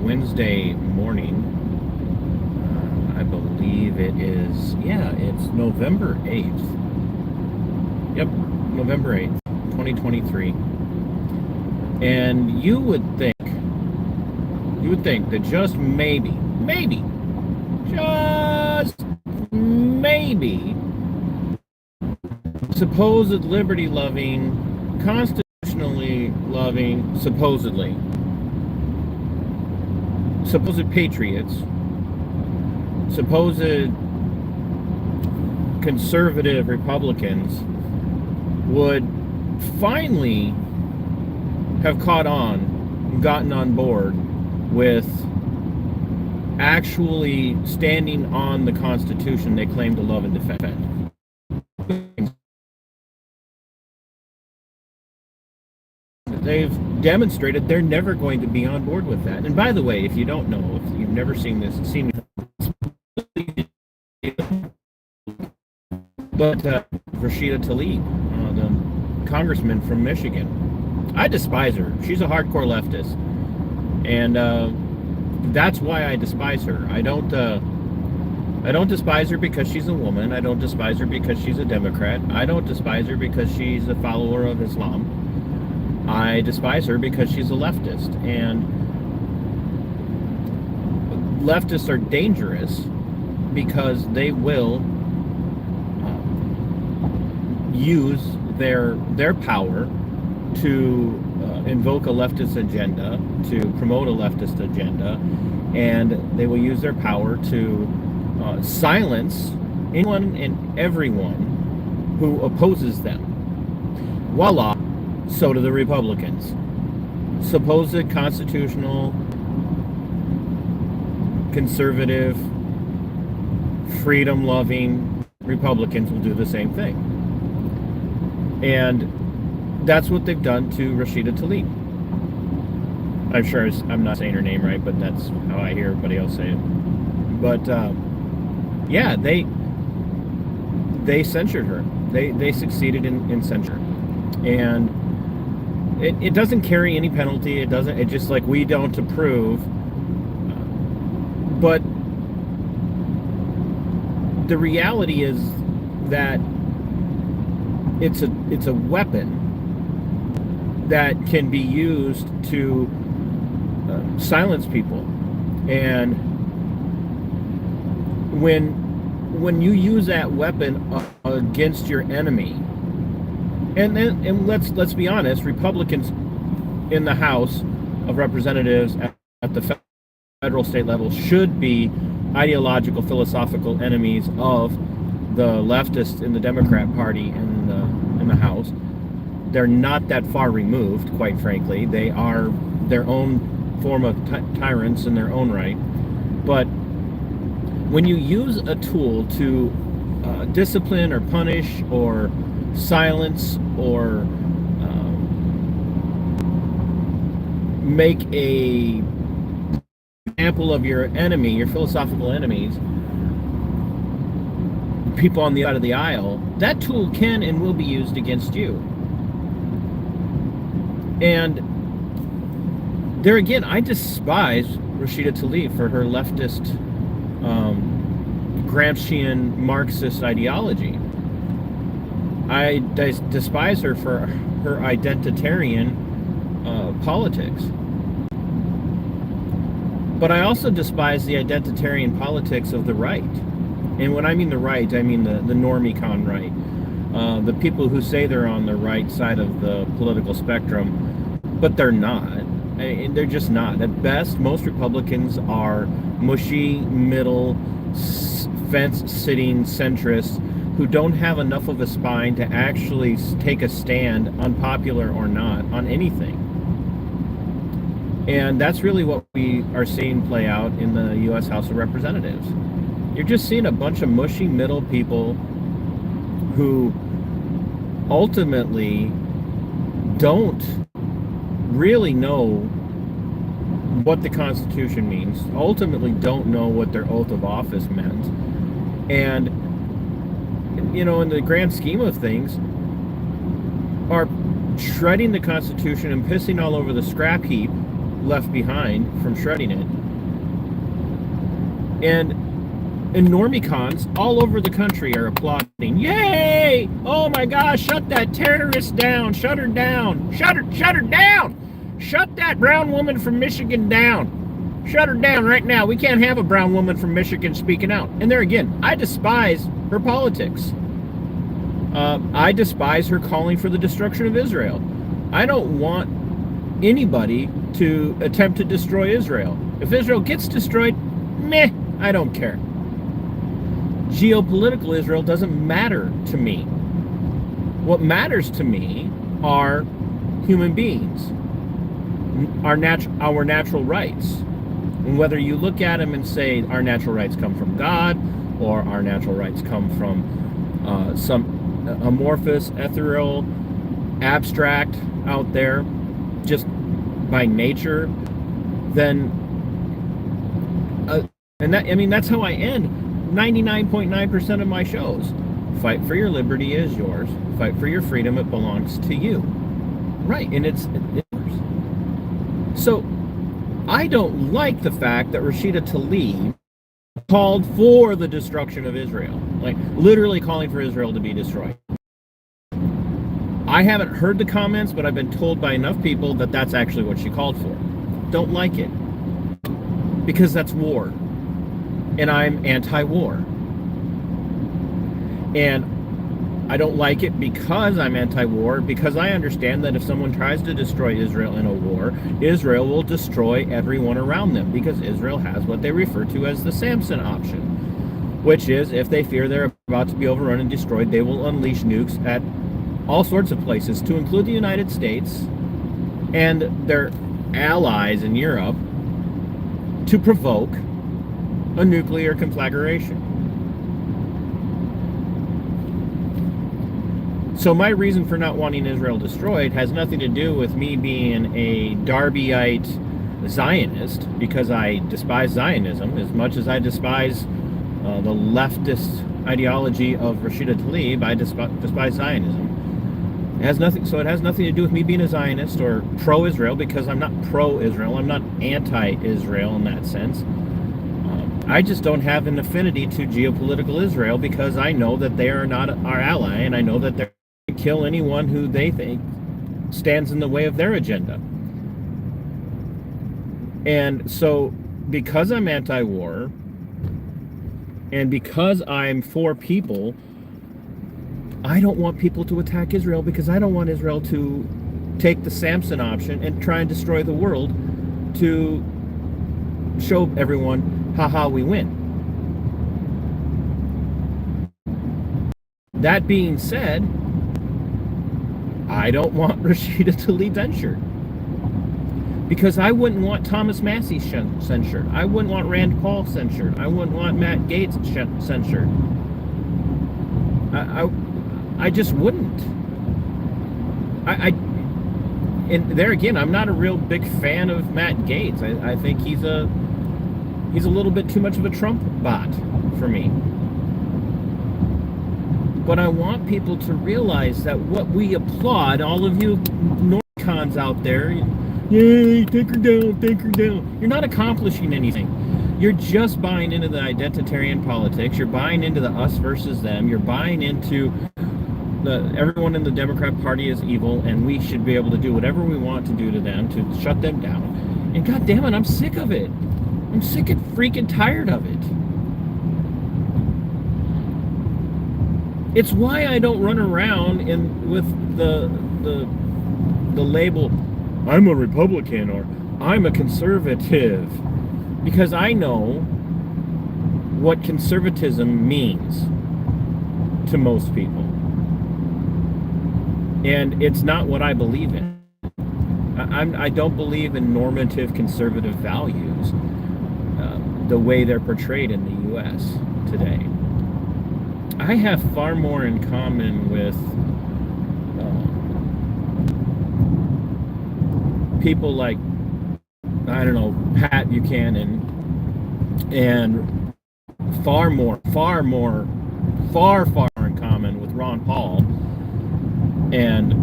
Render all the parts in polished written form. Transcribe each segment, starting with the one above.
Wednesday morning. I believe it is, it's November 8th. Yep, November 8th, 2023. And you would think that just just maybe, supposed liberty-loving, constitutionally loving, supposedly, supposed patriots, supposed conservative Republicans would finally have caught on, gotten on board with actually standing on the Constitution they claim to love and defend. They've demonstrated they're never going to be on board with that. And by the way, if you don't know, if you've never seen this, but Rashida Tlaib, the congressman from Michigan, I despise her. She's a hardcore leftist, and that's why I despise her. I don't despise her because she's a woman. I don't despise her because she's a Democrat. I don't despise her because she's a follower of Islam. I despise her because she's a leftist, and leftists are dangerous because they will use their power to invoke a leftist agenda, to promote a leftist agenda, and they will use their power to silence anyone and everyone who opposes them. Voila, so do the Republicans. Supposed constitutional, conservative, freedom-loving Republicans will do the same thing. And that's what they've done to Rashida Tlaib. I'm sure I'm not saying her name right, but that's how I hear everybody else say it. But they censured her. They succeeded in censure, and it doesn't carry any penalty. It doesn't. It's just like, we don't approve. But the reality is that it's a weapon that can be used to silence people. And when you use that weapon against your enemy, and let's be honest, Republicans in the House of Representatives at the federal state level should be ideological, philosophical enemies of the leftists in the Democrat Party in the House. They're not that far removed, quite frankly. They are their own form of tyrants in their own right. But when you use a tool to discipline or punish or silence or make a example of your enemy, your philosophical enemies, people on the other side of the aisle, that tool can and will be used against you. And there again, I despise Rashida Tlaib for her leftist, Gramscian, Marxist ideology. I despise her for her identitarian politics. But I also despise the identitarian politics of the right. And when I mean the right, I mean the normie-con right. The people who say they're on the right side of the political spectrum, but they're not. They're just not. At best, most Republicans are mushy, middle, fence-sitting centrists who don't have enough of a spine to actually take a stand, unpopular or not, on anything. And that's really what we are seeing play out in the U.S. House of Representatives. You're just seeing a bunch of mushy middle people who ultimately don't really know what the Constitution means, ultimately don't know what their oath of office meant. And, in the grand scheme of things, are shredding the Constitution and pissing all over the scrap heap left behind from shredding it. And normicons all over the country are applauding. Yay! Oh my gosh, shut that terrorist down. Shut her down. Shut her down. Shut that brown woman from Michigan down. Shut her down right now. We can't have a brown woman from Michigan speaking out. And there again, I despise her politics. I despise her calling for the destruction of Israel. I don't want anybody to attempt to destroy Israel. If Israel gets destroyed, meh, I don't care. Geopolitical Israel doesn't matter to me. What matters to me are human beings, our natural rights. And whether you look at them and say our natural rights come from God, or our natural rights come from some amorphous, ethereal, abstract out there, just by nature, then and that, I mean, that's how I end 99.9% of my shows. Fight for your liberty is yours. Fight for your freedom, it belongs to you. Right, and it's yours. So I don't like the fact that Rashida Tlaib called for the destruction of Israel, like literally calling for Israel to be destroyed. I haven't heard the comments, but I've been told by enough people that that's actually what she called for. Don't like it, because that's war, and I'm anti-war. And I don't like it because I'm anti-war, because I understand that if someone tries to destroy Israel in a war, Israel will destroy everyone around them, because Israel has what they refer to as the Samson option, which is if they fear they're about to be overrun and destroyed, they will unleash nukes at all sorts of places, to include the United States and their allies in Europe, to provoke a nuclear conflagration. So my reason for not wanting Israel destroyed has nothing to do with me being a Darbyite Zionist, because I despise Zionism as much as I despise the leftist ideology of Rashida Tlaib. I despise Zionism. It has nothing to do with me being a Zionist or pro-Israel, because I'm not pro-Israel. I'm not anti-Israel in that sense. I just don't have an affinity to geopolitical Israel, because I know that they are not our ally, and I know that they're going to kill anyone who they think stands in the way of their agenda. And so, because I'm anti-war, and because I'm for people, I don't want people to attack Israel, because I don't want Israel to take the Samson option and try and destroy the world to show everyone, haha, we win. That being said, I don't want Rashida Tlaib censured, because I wouldn't want Thomas Massey censured. I wouldn't want Rand Paul censured. I wouldn't want Matt Gaetz censured. I just wouldn't. And there again, I'm not a real big fan of Matt Gaetz. I think he's a little bit too much of a Trump bot for me. But I want people to realize that what we applaud, all of you Norcons out there, yay, take her down, take her down. You're not accomplishing anything. You're just buying into the identitarian politics. You're buying into the us versus them. You're buying into everyone in the Democrat Party is evil, and we should be able to do whatever we want to do to them to shut them down. And God damn it, I'm sick of it. I'm sick and freaking tired of it. It's why I don't run around with the label, I'm a Republican or I'm a conservative, because I know what conservatism means to most people. And it's not what I believe in. I don't believe in normative conservative values the way they're portrayed in the U.S. today. I have far more in common with people like, I don't know, Pat Buchanan, and far more in common with Ron Paul and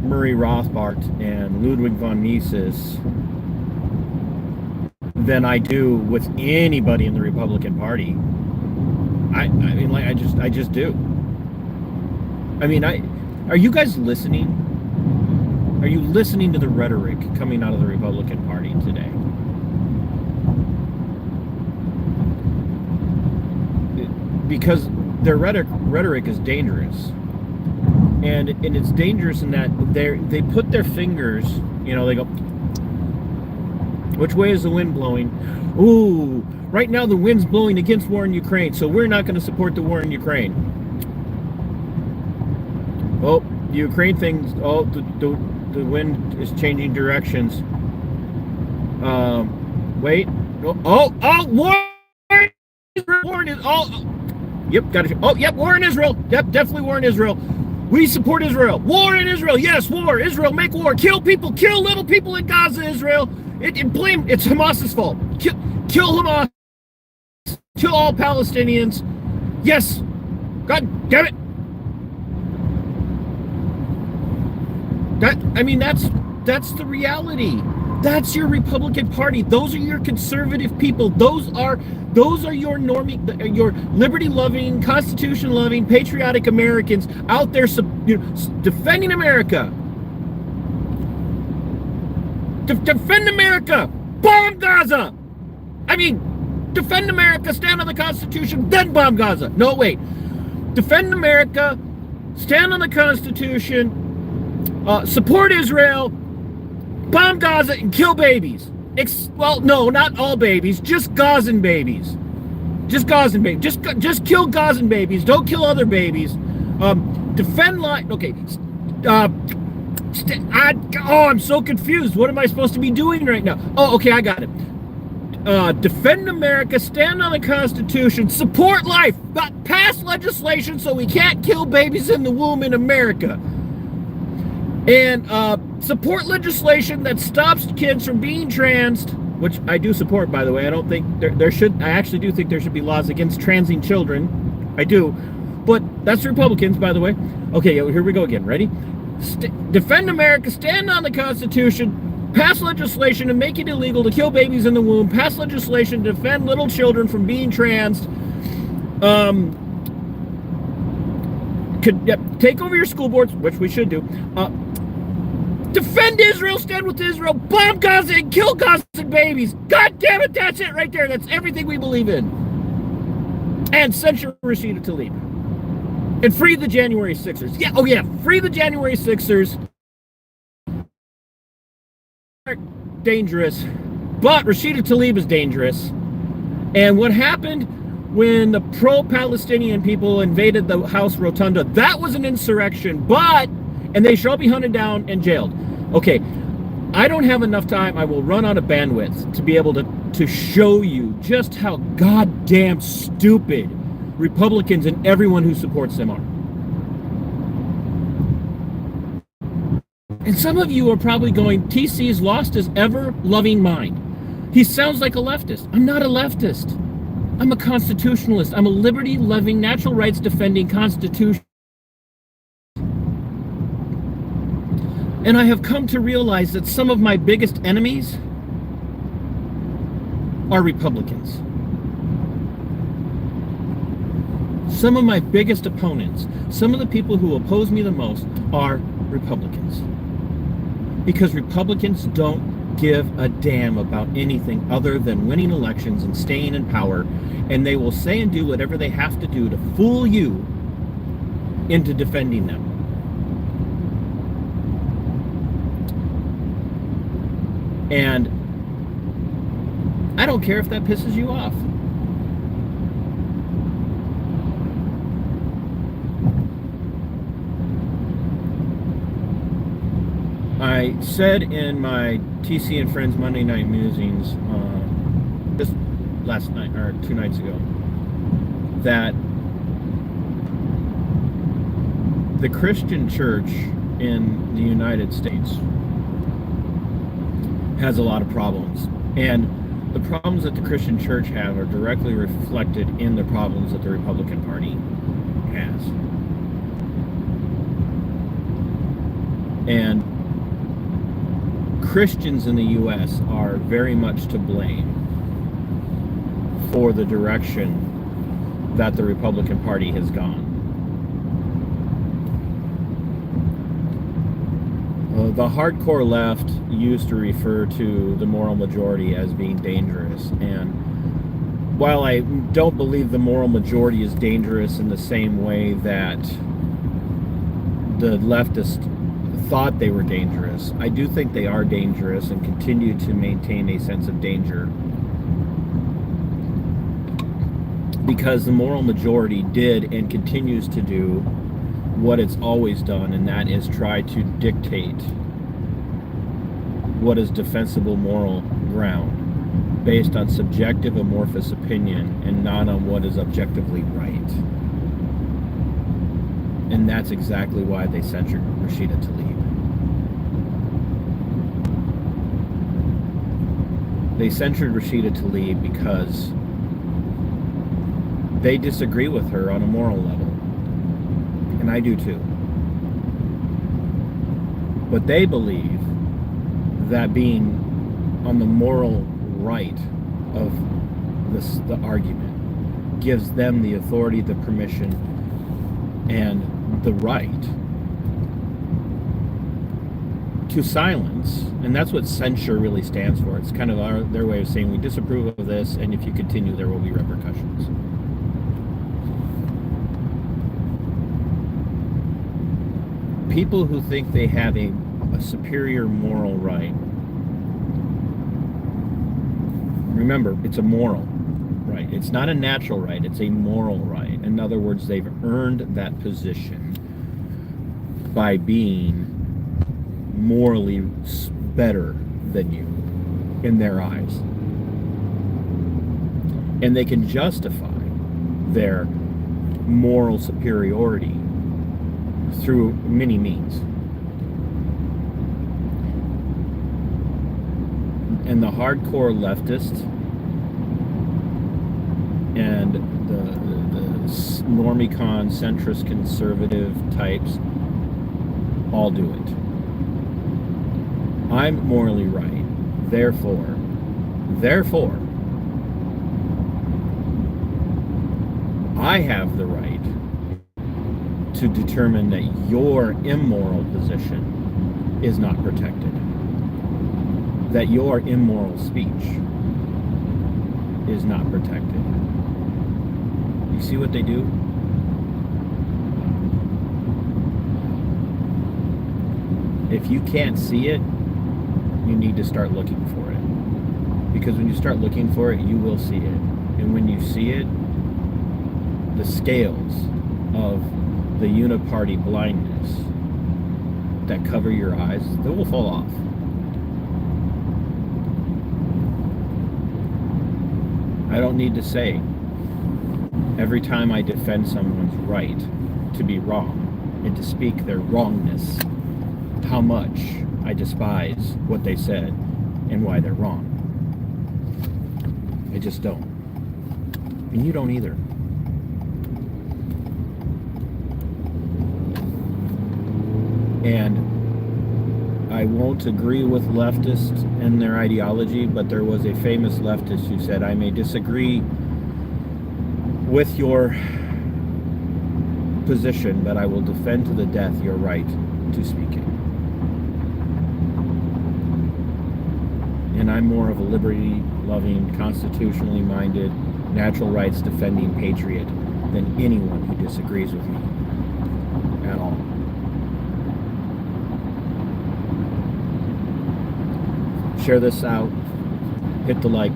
Murray Rothbard and Ludwig von Mises than I do with anybody in the Republican Party. I mean, like, I just do. I mean, are you guys listening? Are you listening to the rhetoric coming out of the Republican Party today? Because their rhetoric is dangerous, and it's dangerous in that they put their fingers, you know, they go, which way is the wind blowing? Ooh, right now the wind's blowing against war in Ukraine, so we're not going to support the war in Ukraine. Oh, the Ukraine thing, oh, the wind is changing directions. Wait, war in Israel. Yep, got it. Oh, yep, war in Israel. Yep, definitely war in Israel. We support Israel. War in Israel. Yes, war. Israel, make war. Kill people. Kill little people in Gaza, Israel. It's Hamas's fault. Kill Hamas. Kill all Palestinians. Yes. God damn it. That's the reality. That's your Republican Party. Those are your conservative people. Those are your normie, your liberty-loving, Constitution-loving, patriotic Americans out there, defending America. Defend America. Bomb Gaza. I mean, defend America. Stand on the Constitution. Then bomb Gaza. No, wait. Defend America. Stand on the Constitution. Support Israel. Bomb Gaza and kill babies. Well, no, not all babies. Just Gazan babies. Just Gazan babies. Just kill Gazan babies. Don't kill other babies. Defend life. Okay. I'm so confused. What am I supposed to be doing right now? Oh, okay, I got it. Defend America. Stand on the Constitution. Support life. Pass legislation so we can't kill babies in the womb in America. And support legislation that stops kids from being transed, which I do support, by the way. I don't think I actually do think there should be laws against transing children. I do. But that's Republicans, by the way. Okay, here we go again. Ready? Defend America, stand on the Constitution, pass legislation to make it illegal to kill babies in the womb, pass legislation to defend little children from being transed, take over your school boards, which we should do, defend Israel, stand with Israel, bomb Gaza, and kill Gazan babies. God damn it, that's it right there. That's everything we believe in. And censure Rashida Tlaib. And free the January 6ers. Yeah, oh yeah, free the January 6ers. Dangerous. But Rashida Tlaib is dangerous. And what happened when the pro-Palestinian people invaded the House Rotunda, that was an insurrection, and they shall be hunted down and jailed. Okay, I don't have enough time. I will run out of bandwidth to be able to show you just how goddamn stupid Republicans and everyone who supports them are. And some of you are probably going, TC's lost his ever-loving mind. He sounds like a leftist. I'm not a leftist. I'm a constitutionalist. I'm a liberty-loving, natural rights-defending constitution. And I have come to realize that some of my biggest enemies are Republicans. Some of my biggest opponents, some of the people who oppose me the most are Republicans. Because Republicans don't give a damn about anything other than winning elections and staying in power. And they will say and do whatever they have to do to fool you into defending them. And I don't care if that pisses you off. I said in my TC and Friends Monday Night Musings just last night, or 2 nights ago, that the Christian church in the United States has a lot of problems. And the problems that the Christian church have are directly reflected in the problems that the Republican Party has. And Christians in the U.S. are very much to blame for the direction that the Republican Party has gone. The hardcore left used to refer to the moral majority as being dangerous, and while I don't believe the moral majority is dangerous in the same way that the leftists thought they were dangerous, I do think they are dangerous and continue to maintain a sense of danger, because the moral majority did and continues to do what it's always done, and that is try to dictate what is defensible moral ground based on subjective amorphous opinion and not on what is objectively right. And that's exactly why they censured Rashida Tlaib. They censured Rashida Tlaib because they disagree with her on a moral level. And I do too. But they believe that being on the moral right of the argument gives them the authority, the permission, and the right to silence. And that's what censure really stands for. It's kind of their way of saying we disapprove of this, and if you continue, there will be repercussions. People who think they have a superior moral right, remember, it's a moral right. It's not a natural right, it's a moral right. In other words, they've earned that position by being morally better than you in their eyes. And they can justify their moral superiority through many means. And the hardcore leftists and the normicon, centrist, conservative types all do it. I'm morally right. Therefore, I have the right to determine that your immoral position is not protected, that your immoral speech is not protected. You see what they do? If you can't see it, you need to start looking for it. Because when you start looking for it, you will see it. And when you see it, the scales of the uniparty blindness that cover your eyes, they will fall off. I don't need to say every time I defend someone's right to be wrong and to speak their wrongness, how much I despise what they said and why they're wrong. I just don't. And you don't either. And I won't agree with leftists and their ideology, but there was a famous leftist who said, I may disagree with your position, but I will defend to the death your right to speak it. And I'm more of a liberty-loving, constitutionally minded, natural rights defending patriot than anyone who disagrees with me at all. Share this out, hit the like.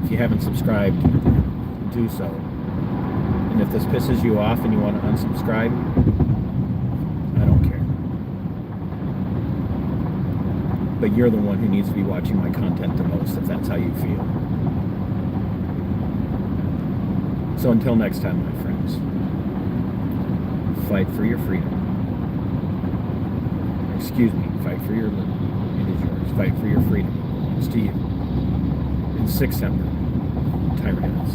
If you haven't subscribed, do so. And if this pisses you off and you want to unsubscribe, I don't care. But you're the one who needs to be watching my content the most, if that's how you feel. So until next time, my friends, fight for your freedom. Excuse me, fight for your liberty. It is yours. Fight for your freedom. It belongs to you. In 6 September, Tyrannus.